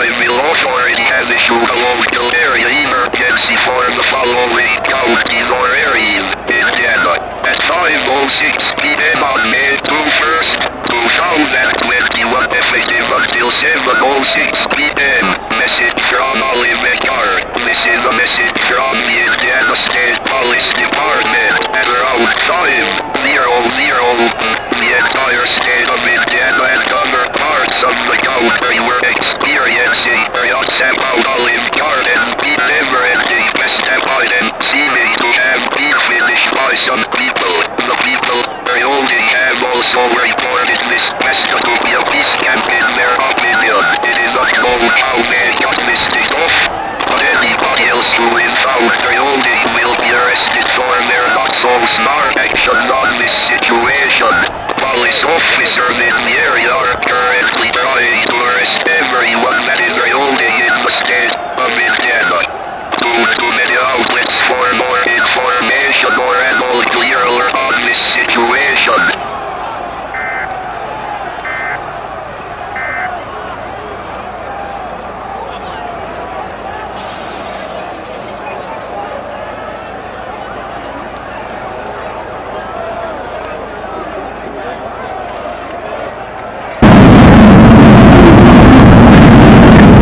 civil authority has issued a local area emergency for the following counties or areas. Indiana, at 5:06 p.m. on May 21st, 2021, effective until 7:06 p.m. Message from Olive Yard. This is a message from the Indiana State Police Department at around 5:00. The entire state of Indiana and other parts of the country were experiencing riots about Olive Garden's never-ending pest epidemic seeming to have been finished by some people. The people only have also reported this pest to be a peace camp in their opinion. It is unknown how they got this thing off, but anybody else who is found only will be arrested for their not-so-smart actions on this situation. Police officers in the area are currently trying